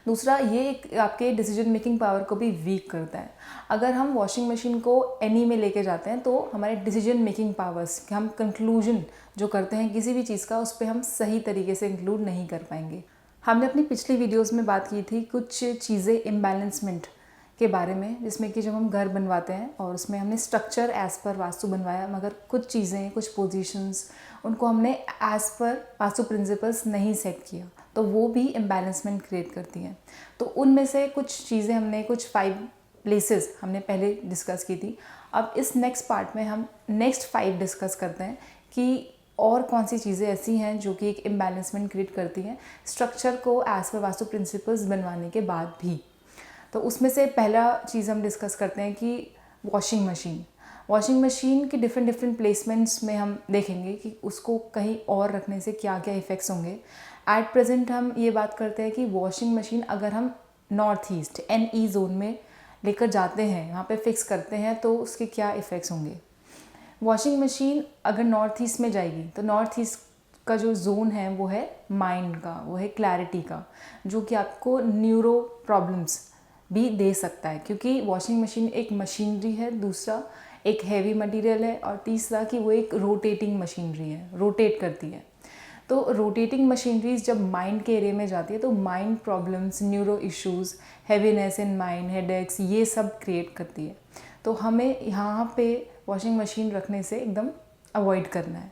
दूसरा ये आपके डिसीजन मेकिंग पावर को भी वीक करता है। अगर हम वॉशिंग मशीन को एनी में लेके जाते हैं तो हमारे डिसीजन मेकिंग पावर्स, हम कंक्लूजन जो करते हैं किसी भी चीज़ का, उस पर हम सही तरीके से इंक्लूड नहीं कर पाएंगे। हमने अपनी पिछली वीडियोस में बात की थी कुछ चीज़ें इम्बैलेंसमेंट के बारे में, जिसमें कि जब हम घर बनवाते हैं और उसमें हमने स्ट्रक्चर एज़ पर वास्तु बनवाया, मगर कुछ चीज़ें, कुछ पोजीशंस, उनको हमने एज़ पर वास्तु प्रिंसिपल्स नहीं सेट किया, तो वो भी इम्बैलेंसमेंट क्रिएट करती हैं। तो उनमें से कुछ चीज़ें हमने, कुछ 5 प्लेसेस हमने पहले डिस्कस की थी। अब इस नेक्स्ट पार्ट में हम नेक्स्ट 5 डिस्कस करते हैं कि और कौन सी चीज़ें ऐसी हैं जो कि एक इम्बैलेंसमेंट क्रिएट करती हैं स्ट्रक्चर को एज़ पर वास्तु प्रिंसिपल्स बनवाने के बाद भी। तो उसमें से पहला चीज़ हम डिस्कस करते हैं कि वॉशिंग मशीन की डिफरेंट प्लेसमेंट्स में हम देखेंगे कि उसको कहीं और रखने से क्या क्या इफ़ेक्ट्स होंगे। एट प्रेजेंट हम ये बात करते हैं कि वॉशिंग मशीन अगर हम नॉर्थ ईस्ट NE जोन में लेकर जाते हैं, वहाँ पे फिक्स करते हैं, तो उसके क्या इफ़ेक्ट्स होंगे। वॉशिंग मशीन अगर नॉर्थ ईस्ट में जाएगी तो नॉर्थ ईस्ट का जो जोन है वो है माइंड का, वो है क्लैरिटी का, जो कि आपको न्यूरो प्रॉब्लम्स भी दे सकता है, क्योंकि वॉशिंग मशीन एक मशीनरी है, दूसरा एक हैवी मटेरियल है, और तीसरा कि वो एक रोटेटिंग मशीनरी है, रोटेट करती है। तो रोटेटिंग मशीनरीज जब माइंड के एरिया में जाती है तो mind problems, neuro issues, heaviness in mind, headaches, ये सब क्रिएट करती है। तो हमें यहाँ पे वॉशिंग मशीन रखने से एकदम अवॉइड करना है।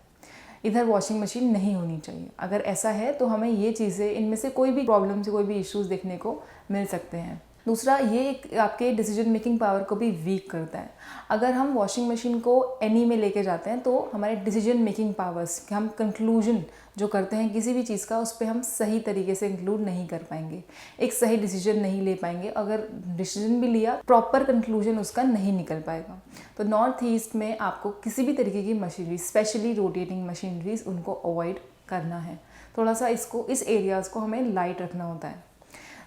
इधर वॉशिंग मशीन नहीं होनी चाहिए। अगर ऐसा है तो हमें ये चीज़ें, इनमें से कोई भी प्रॉब्लम्स, कोई भी इश्यूज़ देखने को मिल सकते हैं। दूसरा ये आपके डिसीजन मेकिंग पावर को भी वीक करता है। अगर हम वॉशिंग मशीन को एनी में लेके जाते हैं तो हमारे डिसीजन मेकिंग पावर्स, हम कंक्लूजन जो करते हैं किसी भी चीज़ का, उस पर हम सही तरीके से इंक्लूड नहीं कर पाएंगे, एक सही डिसीजन नहीं ले पाएंगे। अगर डिसीजन भी लिया, प्रॉपर कंक्लूजन उसका नहीं निकल पाएगा। तो नॉर्थ ईस्ट में आपको किसी भी तरीके की मशीनरी, स्पेशली रोटेटिंग मशीनरीज, उनको अवॉइड करना है। थोड़ा सा इसको, इस एरियाज़ को हमें लाइट रखना होता है।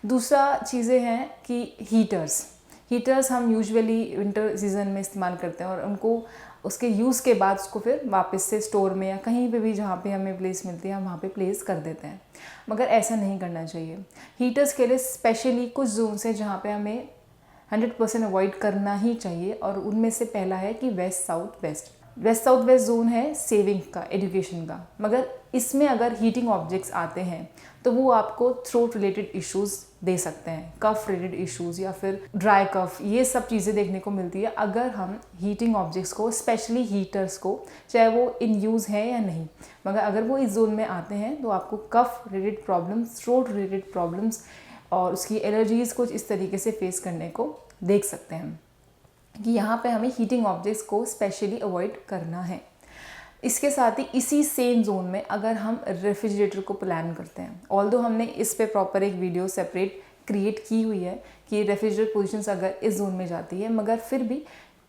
दूसरा चीज़ें हैं कि हीटर्स हम यूजुअली विंटर सीज़न में इस्तेमाल करते हैं और उनको उसके यूज़ के बाद उसको फिर वापस से स्टोर में या कहीं पे भी जहाँ पे हमें प्लेस मिलती है हम वहाँ पे प्लेस कर देते हैं, मगर ऐसा नहीं करना चाहिए। हीटर्स के लिए स्पेशली कुछ जोन्स हैं जहाँ पे हमें 100% अवॉइड करना ही चाहिए, और उनमें से पहला है कि वेस्ट साउथ वेस्ट जोन है सेविंग का, एजुकेशन का। मगर इसमें अगर हीटिंग ऑब्जेक्ट्स आते हैं तो वो आपको थ्रोट रिलेटेड इश्यूज़ दे सकते हैं, कफ रिलेटेड इश्यूज़ या फिर ड्राई कफ, ये सब चीज़ें देखने को मिलती है अगर हम हीटिंग ऑब्जेक्ट्स को, स्पेशली हीटर्स को, चाहे वो इन यूज़ है या नहीं, मगर अगर वो इस जोन में आते हैं तो आपको cough related problems, throat related problems और उसकी एलर्जीज़ कुछ इस तरीके से फेस करने को देख सकते हैं कि यहाँ पे हमें हीटिंग ऑब्जेक्ट्स को स्पेशली अवॉइड करना है। इसके साथ ही इसी सेम जोन में अगर हम रेफ्रिजरेटर को प्लान करते हैं, ऑल्दो हमने इस पे प्रॉपर एक वीडियो सेपरेट क्रिएट की हुई है कि रेफ्रिजरेटर पोजीशंस अगर इस जोन में जाती है, मगर फिर भी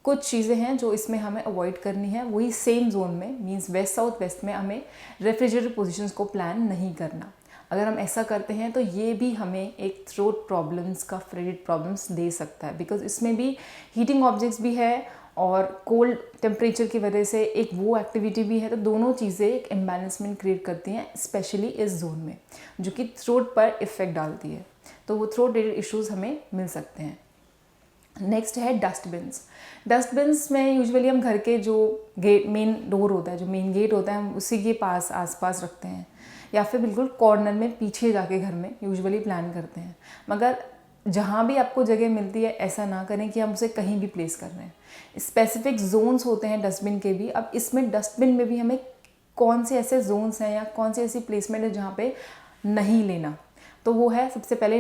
कुछ चीज़ें हैं जो इसमें हमें अवॉइड करनी है। वही सेम जोन में, मींस वेस्ट साउथ वेस्ट में, हमें रेफ्रिजरेटर पोजीशंस को प्लान नहीं करना। अगर हम ऐसा करते हैं तो ये भी हमें एक थ्रोट प्रॉब्लम्स का रिलेटेड प्रॉब्लम्स दे सकता है, बिकॉज इसमें भी हीटिंग ऑब्जेक्ट्स भी है और कोल्ड टेम्परेचर की वजह से एक वो एक्टिविटी भी है। तो दोनों चीज़ें एक इम्बैलेंसमेंट क्रिएट करती हैं, स्पेशली इस जोन में, जो कि थ्रोट पर इफ़ेक्ट डालती है। तो वो थ्रोट रिलेटेड इश्यूज़ हमें मिल सकते हैं। नेक्स्ट है डस्टबिन्स में यूजुअली हम घर के जो गेट, मेन डोर होता है, जो मेन गेट होता है, हम उसी के पास आसपास रखते हैं, या फिर बिल्कुल कॉर्नर में पीछे जाके घर में यूजुअली प्लान करते हैं। मगर जहाँ भी आपको जगह मिलती है ऐसा ना करें कि हम उसे कहीं भी प्लेस कर रहे हैं। स्पेसिफिक जोन्स होते हैं डस्टबिन के भी। अब इसमें डस्टबिन में भी हमें कौन से ऐसे जोन्स हैं या कौन सी ऐसी प्लेसमेंट है जहाँ पे नहीं लेना, तो वो है सबसे पहले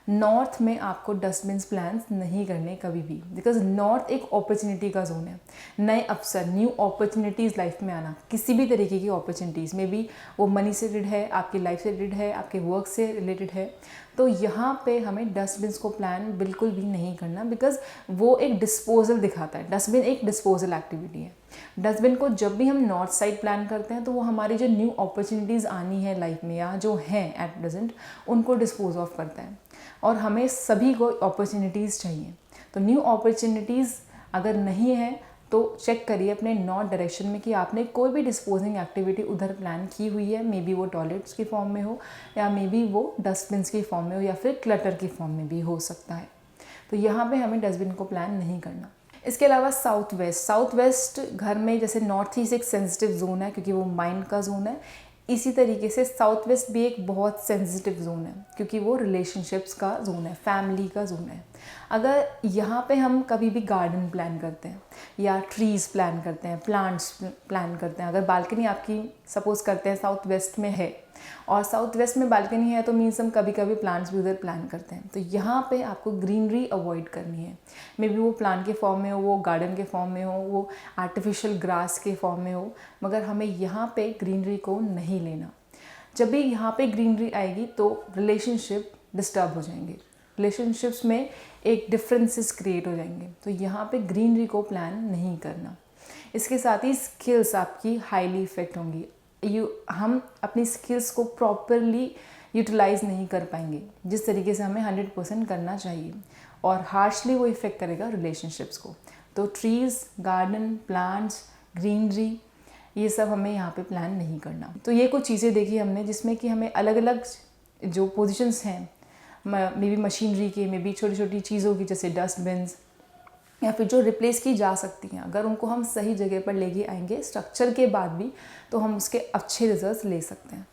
नॉर्थ में आपको डस्टबिन्स प्लान्स नहीं करने कभी भी, बिकॉज नॉर्थ एक अपॉर्चुनिटी का जोन है। नए अवसर, न्यू अपॉर्चुनिटीज़ लाइफ में आना, किसी भी तरीके की अपॉर्चुनिटीज़ में भी, वो मनी से रिलेटेड है, आपकी लाइफ से रिलेटेड है, आपके वर्क से रिलेटेड है, तो यहाँ पे हमें डस्टबिन्स को प्लान बिल्कुल भी नहीं करना, बिकॉज वो एक डिस्पोजल दिखाता है। डस्टबिन एक डिस्पोजल एक्टिविटी है। डस्टबिन को जब भी हम नॉर्थ साइड प्लान करते हैं तो वो हमारी जो न्यू अपॉर्चुनिटीज़ आनी है लाइफ में या जो हैं एट प्रेजेंट, उनको डिस्पोज ऑफ करता है। और हमें सभी को अपॉर्चुनिटीज़ चाहिए, तो न्यू अपॉर्चुनिटीज़ अगर नहीं है तो चेक करिए अपने नॉर्थ डायरेक्शन में कि आपने कोई भी डिस्पोजिंग एक्टिविटी उधर प्लान की हुई है। मे बी वो टॉयलेट्स की फॉर्म में हो, या मे बी वो डस्टबिन्स की फॉर्म में हो, या फिर क्लटर की फॉर्म में भी हो सकता है। तो यहाँ पे हमें डस्टबिन को प्लान नहीं करना। इसके अलावा साउथ वेस्ट घर में, जैसे नॉर्थ ईस्ट एक सेंसिटिव जोन है क्योंकि वो माइंड का जोन है, इसी तरीके से साउथ वेस्ट भी एक बहुत सेंसिटिव जोन है क्योंकि वो रिलेशनशिप्स का जोन है, फैमिली का जोन है। अगर यहाँ पे हम कभी भी गार्डन प्लान करते हैं या ट्रीज़ प्लान करते हैं, प्लांट्स प्लान करते हैं, अगर बालकनी आपकी सपोज करते हैं साउथ वेस्ट में है और साउथ वेस्ट में बालकनी है, तो मीन्स हम कभी कभी प्लांट्स भी उधर प्लान करते हैं। तो यहाँ पे आपको ग्रीनरी अवॉइड करनी है। मे बी वो प्लांट के फॉर्म में हो, वो गार्डन के फॉर्म में हो, वो आर्टिफिशियल ग्रास के फॉर्म में हो, मगर हमें यहाँ पे ग्रीनरी को नहीं लेना। जब भी यहाँ पे ग्रीनरी आएगी तो रिलेशनशिप डिस्टर्ब हो जाएंगे, रिलेशनशिप्स में एक डिफरेंसेस क्रिएट हो जाएंगे। तो यहाँ पे ग्रीनरी को प्लान नहीं करना। इसके साथ ही स्किल्स आपकी हाईली इफेक्ट होंगी। हम अपनी स्किल्स को प्रॉपरली यूटिलाइज नहीं कर पाएंगे जिस तरीके से हमें 100% करना चाहिए, और हार्शली वो इफ़ेक्ट करेगा रिलेशनशिप्स को। तो ट्रीज़, गार्डन, प्लांट्स, ग्रीनरी, ये सब हमें यहाँ पे प्लान नहीं करना। तो ये कुछ चीज़ें देखी हमने जिसमें कि हमें अलग अलग जो पोजीशंस हैं, मे बी मशीनरी के, मे बी छोटी छोटी चीज़ों की, जैसे डस्टबिन्स, या फिर जो रिप्लेस की जा सकती हैं, अगर उनको हम सही जगह पर लेके आएंगे स्ट्रक्चर के बाद भी, तो हम उसके अच्छे रिजल्ट्स ले सकते हैं।